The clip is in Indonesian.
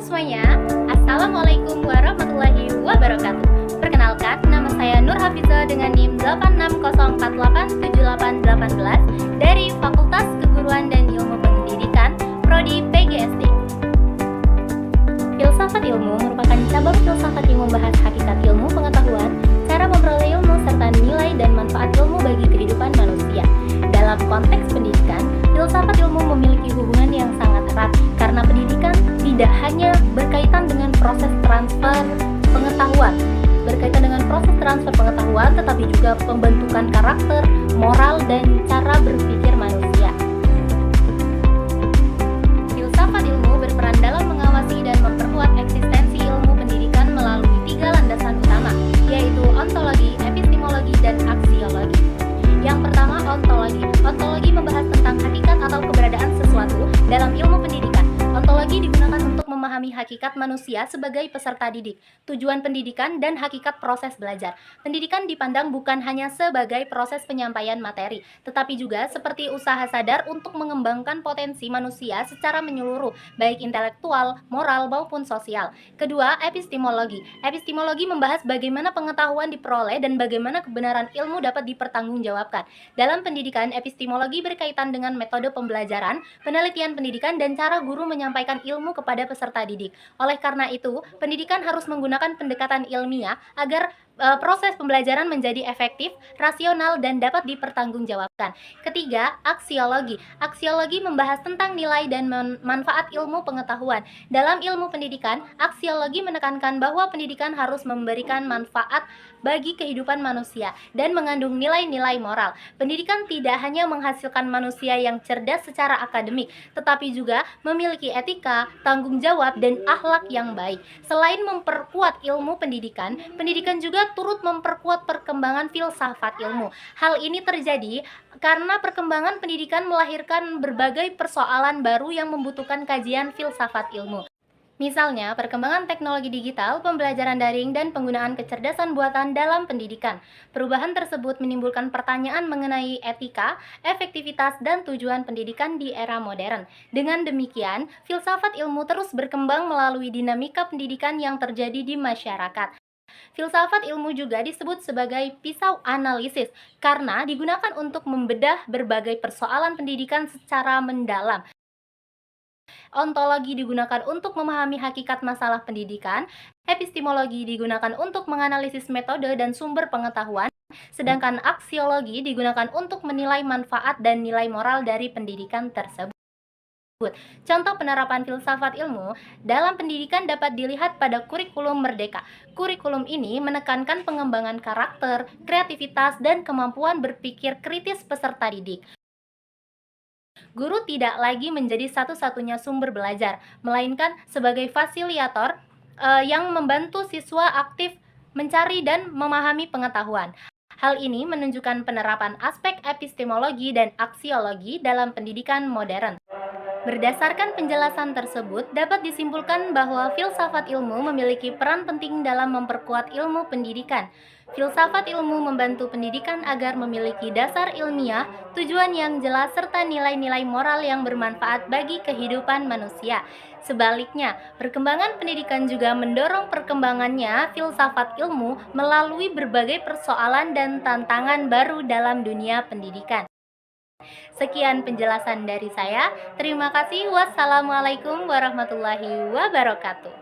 semuanya, Assalamualaikum warahmatullahi wabarakatuh. Perkenalkan, nama saya Nur Hafiza dengan NIM 86087818 dari Fakultas Keguruan dan Ilmu Pendidikan, Prodi PGSD. Filsafat ilmu merupakan cabang filsafat yang membahas hakikat ilmu pengetahuan, cara memperoleh ilmu, serta nilai dan manfaat ilmu bagi kehidupan manusia. Dalam konteks pendidikan, filsafat ilmu memiliki hubungan yang sangat erat karena pendidikan tidak hanya berkaitan dengan proses transfer pengetahuan, tetapi juga pembentukan karakter, moral, dan cara berpikir manusia. Filsafat ilmu berperan dalam mengawasi dan memperkuat eksistensi ilmu pendidikan melalui 3 landasan utama, yaitu ontologi, epistemologi, dan aksiologi. Yang pertama, ontologi. Ontologi membahas tentang hakikat atau keberadaan sesuatu dalam ilmu pendidikan. Ontologi digunakan untuk memahami hakikat manusia sebagai peserta didik, tujuan pendidikan, dan hakikat proses belajar. Pendidikan dipandang bukan hanya sebagai proses penyampaian materi, tetapi juga seperti usaha sadar untuk mengembangkan potensi manusia secara menyeluruh, baik intelektual, moral, maupun sosial. Kedua, epistemologi. Epistemologi membahas bagaimana pengetahuan diperoleh dan bagaimana kebenaran ilmu dapat dipertanggungjawabkan. Dalam pendidikan, epistemologi berkaitan dengan metode pembelajaran, penelitian pendidikan, dan cara guru menyampaikan ilmu kepada peserta didik. Oleh karena itu, pendidikan harus menggunakan pendekatan ilmiah agar proses pembelajaran menjadi efektif, rasional, dan dapat dipertanggungjawabkan. Ketiga, aksiologi. Aksiologi membahas tentang nilai dan manfaat ilmu pengetahuan. Dalam ilmu pendidikan, aksiologi menekankan bahwa pendidikan harus memberikan manfaat bagi kehidupan manusia dan mengandung nilai-nilai moral. Pendidikan tidak hanya menghasilkan manusia yang cerdas secara akademik, tetapi juga memiliki etika, tanggung jawab, dan akhlak yang baik. Selain memperkuat ilmu pendidikan, pendidikan juga turut memperkuat perkembangan filsafat ilmu. Hal ini terjadi karena perkembangan pendidikan melahirkan berbagai persoalan baru yang membutuhkan kajian filsafat ilmu. Misalnya, perkembangan teknologi digital, pembelajaran daring, dan penggunaan kecerdasan buatan dalam pendidikan. Perubahan tersebut menimbulkan pertanyaan mengenai etika, efektivitas, dan tujuan pendidikan di era modern. Dengan demikian, filsafat ilmu terus berkembang melalui dinamika pendidikan yang terjadi di masyarakat. Filsafat ilmu juga disebut sebagai pisau analisis karena digunakan untuk membedah berbagai persoalan pendidikan secara mendalam. Ontologi digunakan untuk memahami hakikat masalah pendidikan, epistemologi digunakan untuk menganalisis metode dan sumber pengetahuan, sedangkan aksiologi digunakan untuk menilai manfaat dan nilai moral dari pendidikan tersebut. Contoh penerapan filsafat ilmu dalam pendidikan dapat dilihat pada kurikulum merdeka. Kurikulum ini menekankan pengembangan karakter, kreativitas, dan kemampuan berpikir kritis peserta didik. Guru tidak lagi menjadi satu-satunya sumber belajar, melainkan sebagai fasilitator yang membantu siswa aktif mencari dan memahami pengetahuan. Hal ini menunjukkan penerapan aspek epistemologi dan aksiologi dalam pendidikan modern. Berdasarkan penjelasan tersebut, dapat disimpulkan bahwa filsafat ilmu memiliki peran penting dalam memperkuat ilmu pendidikan. Filsafat ilmu membantu pendidikan agar memiliki dasar ilmiah, tujuan yang jelas, serta nilai-nilai moral yang bermanfaat bagi kehidupan manusia. Sebaliknya, perkembangan pendidikan juga mendorong perkembangannya filsafat ilmu melalui berbagai persoalan dan tantangan baru dalam dunia pendidikan. Sekian penjelasan dari saya. Terima kasih. Wassalamualaikum warahmatullahi wabarakatuh.